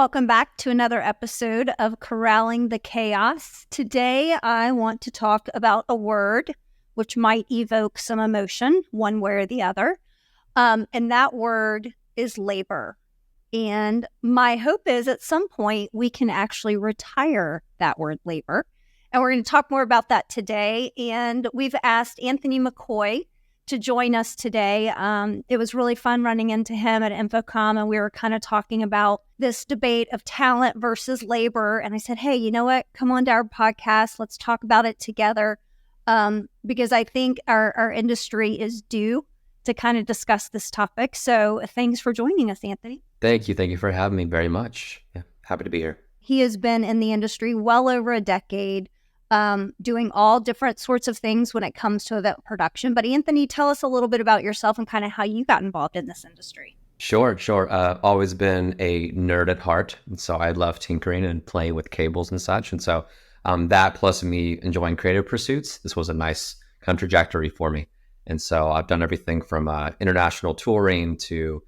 Welcome back to another episode of Corralling the Chaos. Today, I want to talk about a word which might evoke some emotion one way or the other. And that word is labor. And my hope is at some point we can actually retire that word labor. And we're going to talk more about that today. And we've asked Anthony McCoy to join us today. It was really fun running into him at InfoComm, and we were kind of talking about this debate of talent versus labor. And I said, hey, you know what? Come on to our podcast. Let's talk about it together, because I think our industry is due to kind of discuss this topic. So thanks for joining us, Anthony. Thank you. Thank you for having me very much. Yeah, happy to be here. He has been in the industry well over a decade, doing all different sorts of things when it comes to event production. But Anthony, tell us a little bit about yourself and kind of how you got involved in this industry. Sure. Always been a nerd at heart. And so I love tinkering and playing with cables and such. And so that plus me enjoying creative pursuits, this was a nice kind of trajectory for me. And so I've done everything from international touring to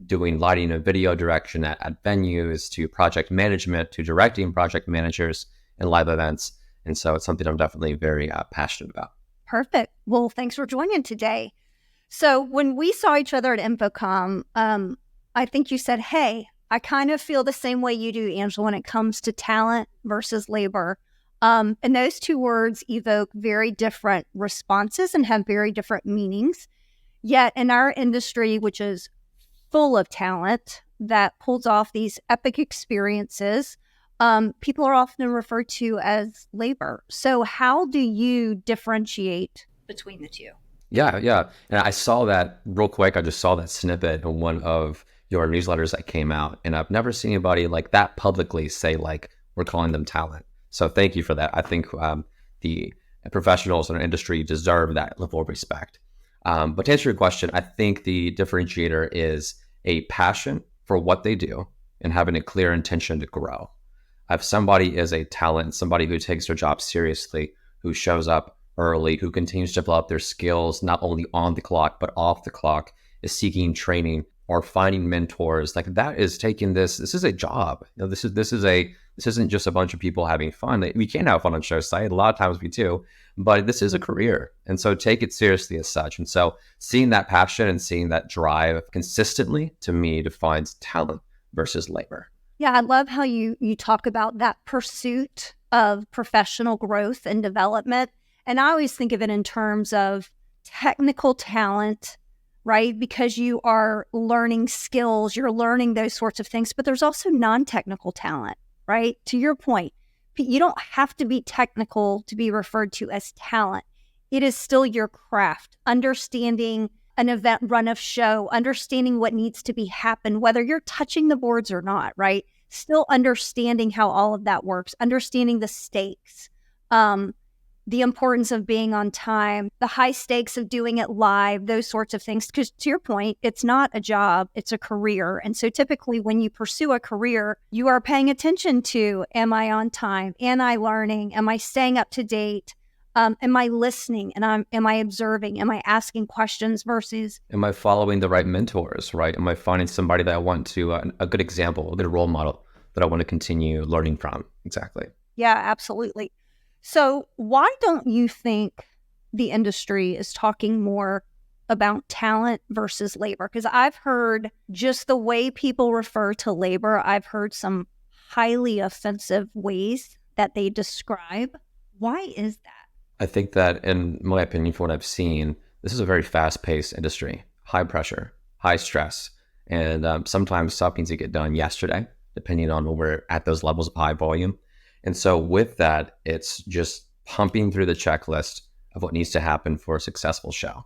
doing lighting and video direction at venues to project management to directing project managers and live events. And so it's something I'm definitely very passionate about. Perfect. Well, thanks for joining today. So when we saw each other at InfoComm, I think you said, hey, I kind of feel the same way you do, Angela, when it comes to talent versus labor. And those two words evoke very different responses and have very different meanings. Yet in our industry, which is full of talent that pulls off these epic experiences, people are often referred to as labor. So how do you differentiate between the two? Yeah. And I saw that real quick. I just saw that snippet in one of your newsletters that came out. And I've never seen anybody like that publicly say, like, we're calling them talent. So thank you for that. I think the professionals in our industry deserve that level of respect. But to answer your question, I think the differentiator is a passion for what they do and having a clear intention to grow. If somebody is a talent, somebody who takes their job seriously, who shows up early, who continues to develop their skills, not only on the clock, but off the clock, is seeking training or finding mentors, like that is taking this is a job. You know, this isn't just a bunch of people having fun. We can have fun on show site. A lot of times we do, but this is a career. And so take it seriously as such. And so seeing that passion and seeing that drive consistently, to me, defines talent versus labor. Yeah, I love how you talk about that pursuit of professional growth and development. And I always think of it in terms of technical talent, right? Because you are learning skills, you're learning those sorts of things, but there's also non-technical talent, right? To your point, you don't have to be technical to be referred to as talent. It is still your craft, understanding an event run of show, understanding what needs to be happen, whether you're touching the boards or not, right? Still understanding how all of that works, understanding the stakes, the importance of being on time, the high stakes of doing it live, those sorts of things. Because to your point, it's not a job, it's a career. And so typically when you pursue a career, you are paying attention to, am I on time? Am I learning? Am I staying up to date? Am I listening? And am I observing? Am I asking questions versus... Am I following the right mentors, right? Am I finding somebody that I want to, a good example, a good role model that I want to continue learning from? Exactly. Yeah, absolutely. So why don't you think the industry is talking more about talent versus labor? Because I've heard just the way people refer to labor, I've heard some highly offensive ways that they describe. Why is that? I think that, in my opinion, from what I've seen, this is a very fast-paced industry, high pressure, high stress, and sometimes stuff needs to get done yesterday, depending on when we're at those levels of high volume. And so with that, it's just pumping through the checklist of what needs to happen for a successful show.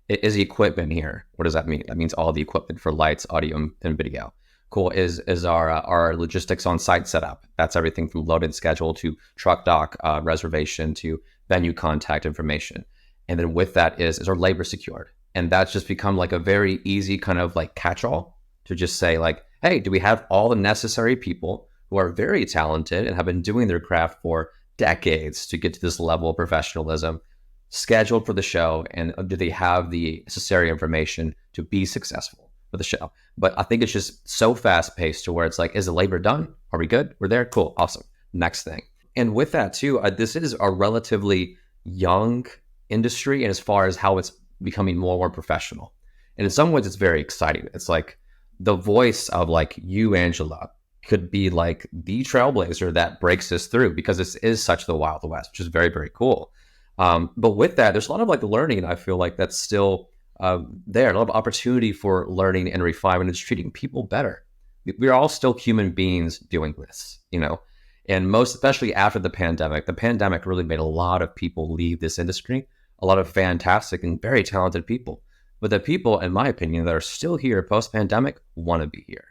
Is the equipment here? What does that mean? That means all the equipment for lights, audio, and video. Cool. Is our logistics on site set up? That's everything from loaded schedule to truck dock reservation to venue contact information. And then with that is our labor secured? And that's just become like a very easy kind of like catch-all to just say like, hey, do we have all the necessary people who are very talented and have been doing their craft for decades to get to this level of professionalism scheduled for the show? And do they have the necessary information to be successful for of the show. But I think it's just so fast paced to where it's like, is the labor done? Are we good? We're there? Cool. Awesome. Next thing. And with that too, this is a relatively young industry, and as far as how it's becoming more and more professional. And in some ways, it's very exciting. It's like the voice of like you, Angela, could be like the trailblazer that breaks this through, because this is such the Wild West, which is very, very cool. But with that, there's a lot of like learning, I feel like that's still there, a lot of opportunity for learning and refinement. It's treating people better. We're all still human beings doing this, you know, and most, especially after the pandemic really made a lot of people leave this industry, a lot of fantastic and very talented people. But the people, in my opinion, that are still here post-pandemic want to be here.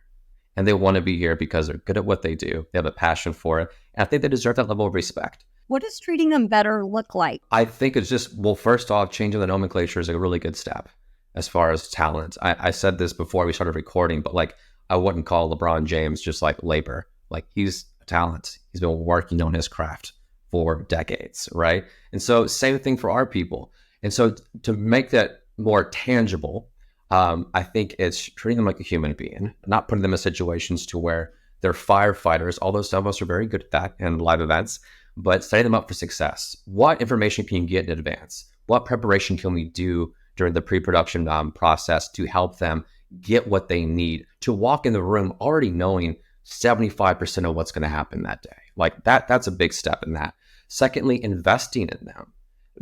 And they want to be here because they're good at what they do. They have a passion for it. And I think they deserve that level of respect. What does treating them better look like? I think it's just, well, first off, changing the nomenclature is a really good step as far as talent. I said this before we started recording, but like, I wouldn't call LeBron James just like labor. Like, he's a talent. He's been working on his craft for decades, right? And so same thing for our people. And so to make that more tangible, I think it's treating them like a human being, not putting them in situations to where they're firefighters, although some of us are very good at that in live events, but setting them up for success. What information can you get in advance? What preparation can we do during the pre-production process to help them get what they need to walk in the room already knowing 75% of what's going to happen that day? Like that's a big step in that. Secondly, investing in them,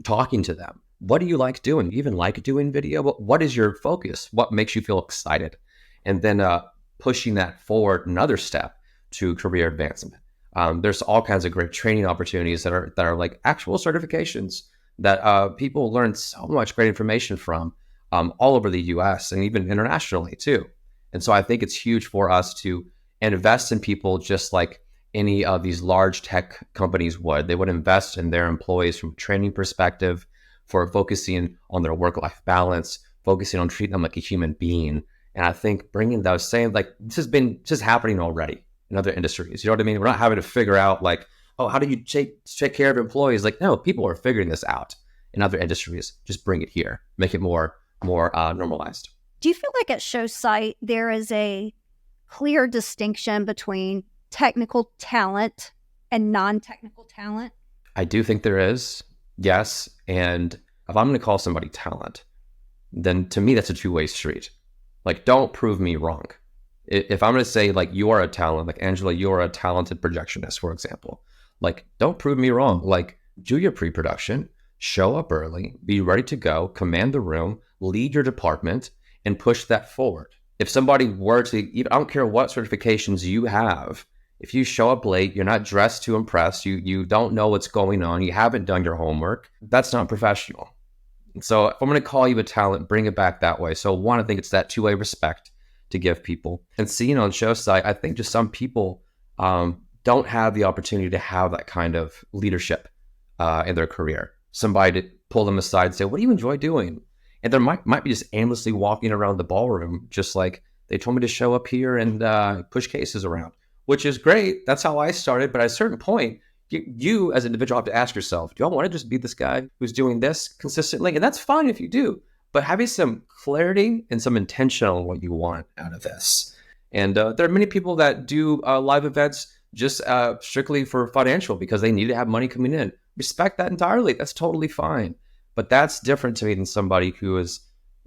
talking to them. What do you like doing? Do you even like doing video? What is your focus? What makes you feel excited? And then pushing that forward another step to career advancement. There's all kinds of great training opportunities that are like actual certifications that people learn so much great information from all over the US and even internationally too. And so I think it's huge for us to invest in people just like any of these large tech companies would. They would invest in their employees from a training perspective, for focusing on their work-life balance, focusing on treating them like a human being. And I think bringing those same, like this is happening already in other industries. You know what I mean? We're not having to figure out like, oh, how do you take care of employees? Like, no, people are figuring this out in other industries. Just bring it here, make it more normalized. Do you feel like at Show Site there is a clear distinction between technical talent and non-technical talent? I do think there is. Yes. And if I'm going to call somebody talent, then to me, that's a two-way street. Like, don't prove me wrong. If I'm going to say like, you are a talent, like Angela, you are a talented projectionist, for example, like, don't prove me wrong. Like, do your pre-production, show up early, be ready to go, command the room, lead your department, and push that forward. If somebody were to, I don't care what certifications you have, if you show up late, you're not dressed to impress, you don't know what's going on, you haven't done your homework, that's not professional. So if I'm going to call you a talent, bring it back that way. So one, I think it's that two-way respect to give people. And seeing on Show Site, I think just some people don't have the opportunity to have that kind of leadership in their career. Somebody to pull them aside and say, what do you enjoy doing? And there might be just aimlessly walking around the ballroom, just like they told me to show up here and push cases around. Which is great. That's how I started. But at a certain point, you as an individual have to ask yourself, do I want to just be this guy who's doing this consistently? And that's fine if you do. But having some clarity and some intention on what you want out of this. And there are many people that do live events just strictly for financial because they need to have money coming in. Respect that entirely. That's totally fine. But that's different to me than somebody who is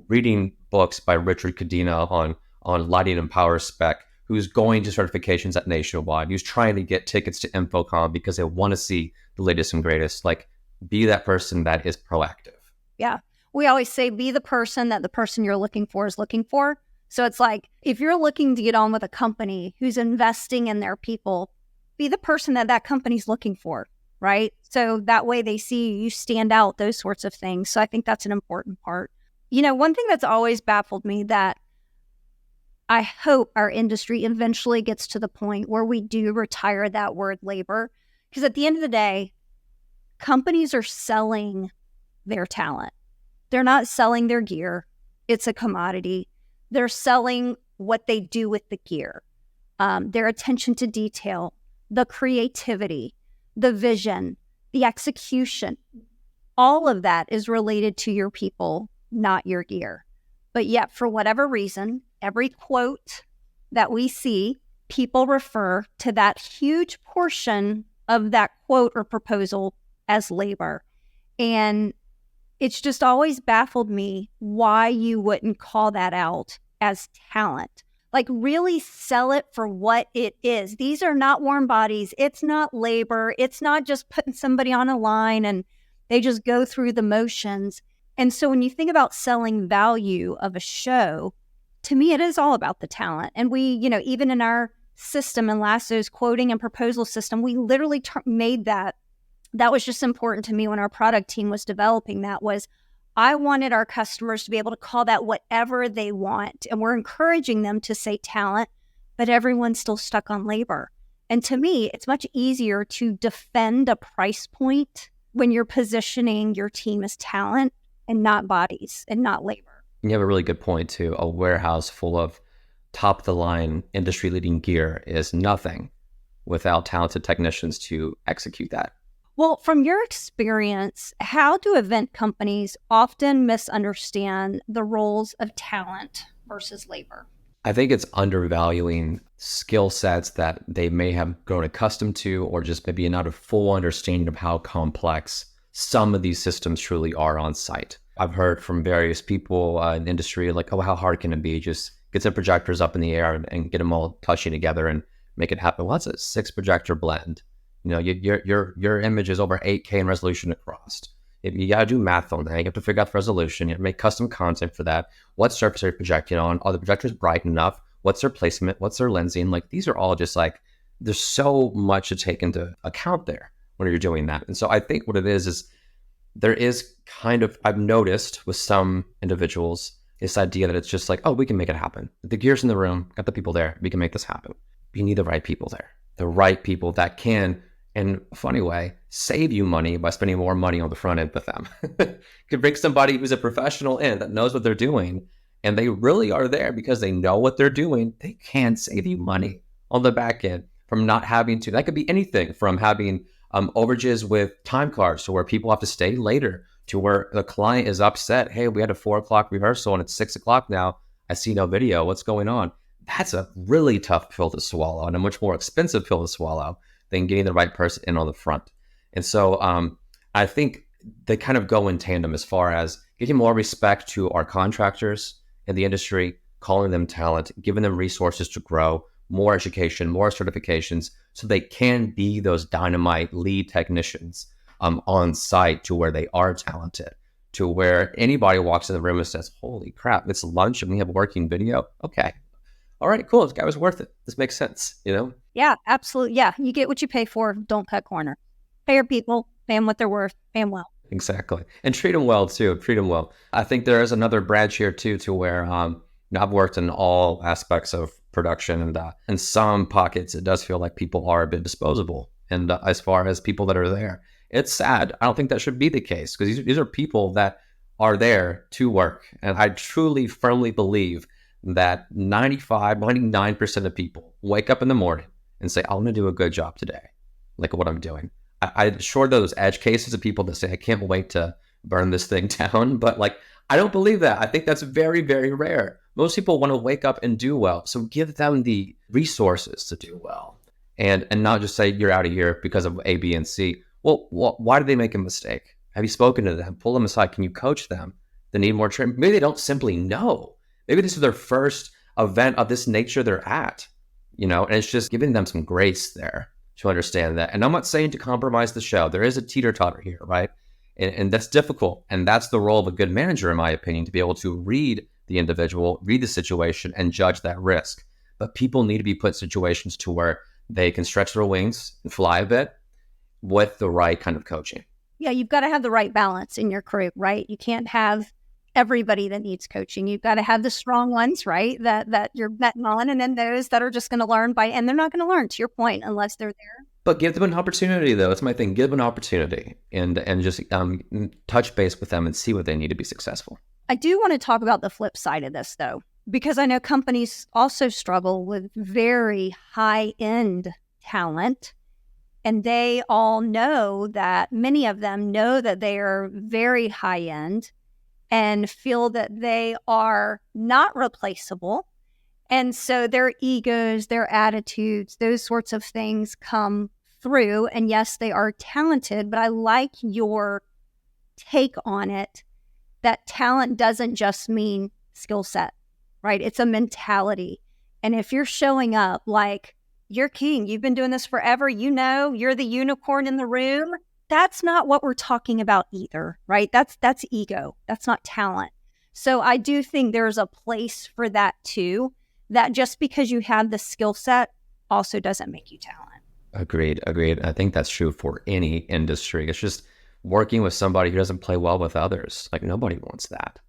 reading books by Richard Cadena on lighting and power spec, who's going to certifications at Nationwide, who's trying to get tickets to InfoComm because they want to see the latest and greatest. Like, be that person that is proactive. Yeah. We always say, be the person that the person you're looking for is looking for. So it's like, if you're looking to get on with a company who's investing in their people, be the person that that company's looking for, right? So that way they see you stand out, those sorts of things. So I think that's an important part. You know, one thing that's always baffled me that I hope our industry eventually gets to the point where we do retire that word labor. Because at the end of the day, companies are selling their talent. They're not selling their gear. It's a commodity. They're selling what they do with the gear, their attention to detail, the creativity, the vision, the execution. All of that is related to your people, not your gear. But yet, for whatever reason, every quote that we see, people refer to that huge portion of that quote or proposal as labor. And it's just always baffled me why you wouldn't call that out as talent. Like, really sell it for what it is. These are not warm bodies. It's not labor. It's not just putting somebody on a line and they just go through the motions. And so when you think about selling value of a show, to me, it is all about the talent. And we, even in our system in LASSO's quoting and proposal system, we literally made that. That was just important to me when our product team was developing that. Was I wanted our customers to be able to call that whatever they want. And we're encouraging them to say talent, but everyone's still stuck on labor. And to me, it's much easier to defend a price point when you're positioning your team as talent and not bodies and not labor. You have a really good point too. A warehouse full of top of the line industry leading gear is nothing without talented technicians to execute that. Well, from your experience, how do event companies often misunderstand the roles of talent versus labor? I think it's undervaluing skill sets that they may have grown accustomed to, or just maybe not a full understanding of how complex some of these systems truly are on site. I've heard from various people in the industry, like, oh, how hard can it be? Just get some projectors up in the air and get them all touching together and make it happen. Well, that's a 6 projector blend. Your image is over 8K in resolution across. You got to do math on that. You have to figure out the resolution. You have to make custom content for that. What surface are you projecting on? Are the projectors bright enough? What's their placement? What's their lensing? Like, these are all just like, there's so much to take into account there when you're doing that. And so I think what it is there is kind of, I've noticed with some individuals, this idea that it's just like, oh, we can make it happen. The gear's in the room, got the people there. We can make this happen. You need the right people there. The right people that can, in a funny way, save you money by spending more money on the front end with them. Could bring somebody who's a professional in that knows what they're doing, and they really are there because they know what they're doing. They can save you money on the back end from not having to. That could be anything from having overages with time cards to where people have to stay later, to where the client is upset. Hey, we had a 4:00 rehearsal and it's 6:00 now. I see no video. What's going on? That's a really tough pill to swallow and a much more expensive pill to swallow than getting the right person in on the front. And so I think they kind of go in tandem as far as giving more respect to our contractors in the industry, calling them talent, giving them resources to grow, more education, more certifications, so they can be those dynamite lead technicians on site, to where they are talented, to where anybody walks in the room and says, holy crap, it's lunch and we have working video. Okay. All right, cool. This guy was worth it. This makes sense, Yeah, absolutely. Yeah, you get what you pay for. Don't cut corner. Pay your people, pay them what they're worth, pay them well. Exactly. And treat them well, too. Treat them well. I think there is another branch here, too, to where I've worked in all aspects of production. And in some pockets, it does feel like people are a bit disposable. And as far as people that are there, it's sad. I don't think that should be the case, because these are people that are there to work. And I truly, firmly believe that 99% of people wake up in the morning and say, I want to do a good job today, like what I'm doing. I'm sure those edge cases of people that say, I can't wait to burn this thing down. But I don't believe that. I think that's very, very rare. Most people want to wake up and do well. So give them the resources to do well, and not just say you're out of here because of A, B, and C. Well, why did they make a mistake? Have you spoken to them? Pull them aside. Can you coach them? They need more training. Maybe they don't simply know. Maybe this is their first event of this nature they're at, and it's just giving them some grace there to understand that. And I'm not saying to compromise the show. There is a teeter-totter here, right? And that's difficult. And that's the role of a good manager, in my opinion, to be able to read the individual, read the situation, and judge that risk. But people need to be put in situations to where they can stretch their wings and fly a bit with the right kind of coaching. Yeah, you've got to have the right balance in your crew, right? You can't have everybody that needs coaching. You've got to have the strong ones, right? That you're betting on, and then those that are just going to learn and they're not going to learn, to your point, unless they're there. But give them an opportunity, though. That's my thing. Give them an opportunity and just touch base with them and see what they need to be successful. I do want to talk about the flip side of this, though, because I know companies also struggle with very high-end talent, and they all know that, many of them know that they are very high-end. and feel that they are not replaceable. And so their egos, their attitudes, those sorts of things come through. And yes, they are talented, but I like your take on it that talent doesn't just mean skill set, right? It's a mentality. And if you're showing up like you're king, you've been doing this forever, you're the unicorn in the room, that's not what we're talking about either, right? That's ego. That's not talent. So I do think there's a place for that too, that just because you have the skill set also doesn't make you talent. Agreed. I think that's true for any industry. It's just working with somebody who doesn't play well with others. Like, nobody wants that.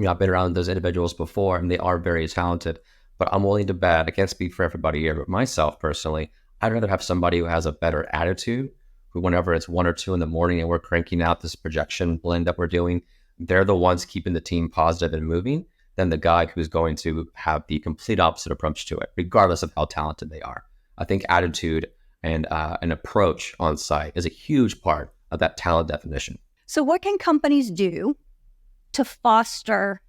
I've been around those individuals before, and they are very talented, but I'm willing to bet, I can't speak for everybody here, but myself personally, I'd rather have somebody who has a better attitude, who whenever it's 1 or 2 in the morning and we're cranking out this projection blend that we're doing, they're the ones keeping the team positive and moving, than the guy who's going to have the complete opposite approach to it, regardless of how talented they are. I think attitude and an approach on site is a huge part of that talent definition. So what can companies do to foster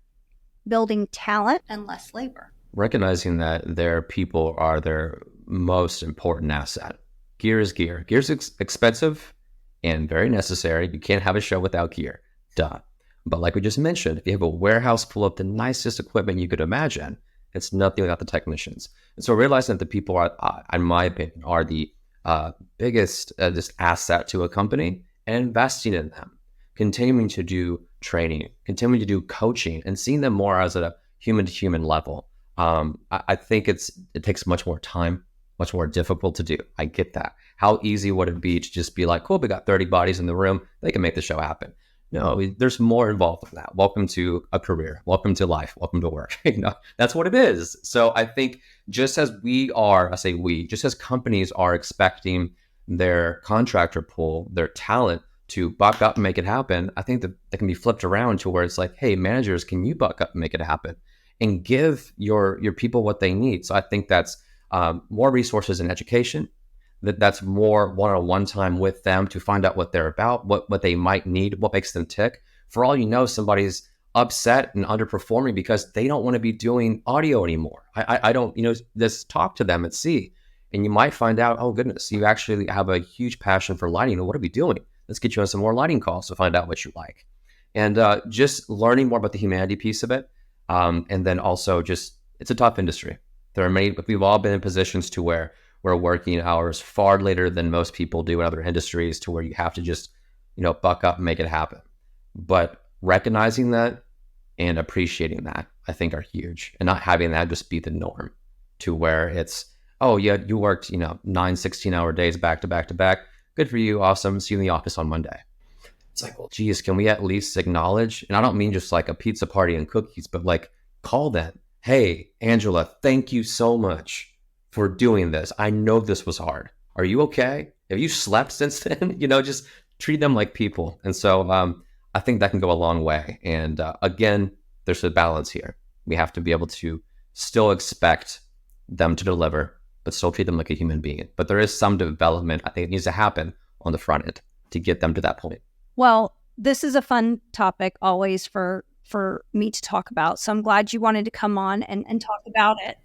building talent and less labor? Recognizing that their people are their most important asset. Gear is gear. Gear's expensive and very necessary. You can't have a show without gear. Duh. But like we just mentioned, if you have a warehouse full of the nicest equipment you could imagine, it's nothing without the technicians. And so realizing that the people are, in my opinion, are the biggest just asset to a company, and investing in them, continuing to do training, continuing to do coaching, and seeing them more as a human-to-human level. I think it takes much more time, much more difficult to do. I get that. How easy would it be to just be like, cool, we got 30 bodies in the room, they can make the show happen. No, there's more involved in that. Welcome to a career. Welcome to life. Welcome to work. That's what it is. So I think just as just as companies are expecting their contractor pool, their talent to buck up and make it happen, I think that they can be flipped around to where it's like, hey, managers, can you buck up and make it happen? And give your people what they need. So I think that's more resources in education. That's more one-on-one time with them to find out what they're about, what they might need, what makes them tick. For all you know, somebody's upset and underperforming because they don't want to be doing audio anymore. I don't, just talk to them and see. And you might find out, oh goodness, you actually have a huge passion for lighting. What are we doing? Let's get you on some more lighting calls to find out what you like. And just learning more about the humanity piece of it. And then also just, it's a tough industry. We've all been in positions to where we're working hours far later than most people do in other industries, to where you have to just, buck up and make it happen. But recognizing that and appreciating that, I think, are huge, and not having that just be the norm, to where it's, oh yeah, you worked, 9 16-hour days back to back to back. Good for you. Awesome. See you in the office on Monday. It's like, well, geez, can we at least acknowledge? And I don't mean just like a pizza party and cookies, but like call them. Hey, Angela, thank you so much for doing this. I know this was hard. Are you okay? Have you slept since then? Just treat them like people. And so I think that can go a long way. And again, there's a balance here. We have to be able to still expect them to deliver, but still treat them like a human being. But there is some development I think it needs to happen on the front end to get them to that point. Well, this is a fun topic always for me to talk about. So I'm glad you wanted to come on and talk about it.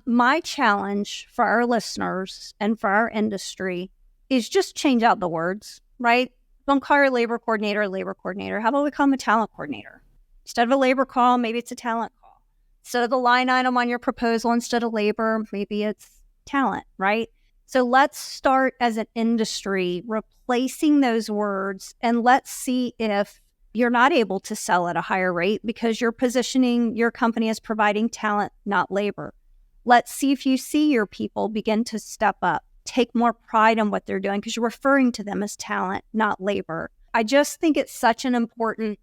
My challenge for our listeners and for our industry is just change out the words, right? Don't call your labor coordinator a labor coordinator. How about we call him a talent coordinator? Instead of a labor call, maybe it's a talent call. Instead of the line item on your proposal, instead of labor, maybe it's talent, right? So let's start as an industry replacing those words, and let's see if you're not able to sell at a higher rate because you're positioning your company as providing talent, not labor. Let's see if you see your people begin to step up, take more pride in what they're doing because you're referring to them as talent, not labor. I just think it's such an important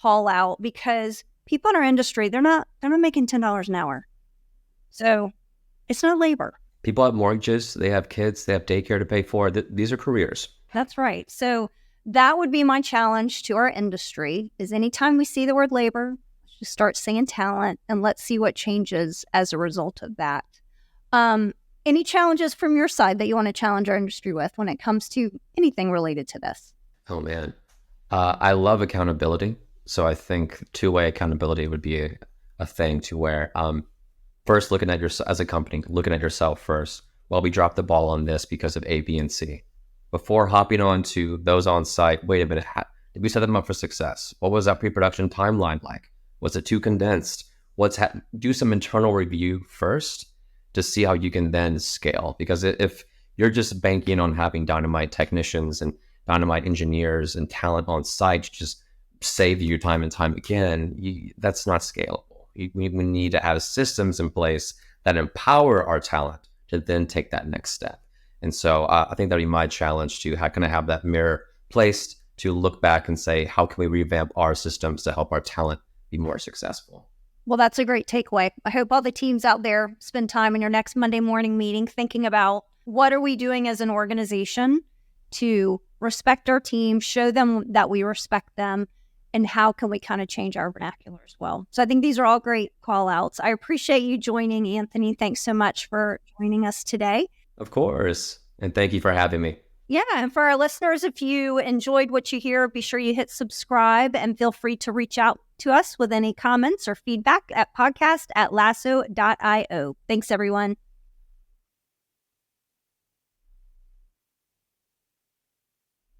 call out because people in our industry, they're not making $10 an hour. So it's not labor. People have mortgages, they have kids, they have daycare to pay for. These are careers. That's right. So that would be my challenge to our industry is anytime we see the word labor, just start saying talent, and let's see what changes as a result of that. Any challenges from your side that you want to challenge our industry with when it comes to anything related to this? Oh man, I love accountability. So I think two-way accountability would be a thing to where first looking at yourself as a company, looking at yourself first. Well, we dropped the ball on this because of A, B, and C. Before hopping on to those on site, wait a minute, did we set them up for success? What was that pre-production timeline like? Was it too condensed? Do some internal review first to see how you can then scale. Because if you're just banking on having dynamite technicians and dynamite engineers and talent on site to just save you time and time again, that's not scalable. We need to have systems in place that empower our talent to then take that next step. And so I think that'd be my challenge to how can I have that mirror placed to look back and say, how can we revamp our systems to help our talent be more successful? Well, that's a great takeaway. I hope all the teams out there spend time in your next Monday morning meeting thinking about what are we doing as an organization to respect our team, show them that we respect them, and how can we kind of change our vernacular as well. So I think these are all great call outs. I appreciate you joining, Anthony. Thanks so much for joining us today. Of course. And thank you for having me. Yeah. And for our listeners, if you enjoyed what you hear, be sure you hit subscribe and feel free to reach out to us with any comments or feedback at podcast@lasso.io. Thanks, everyone.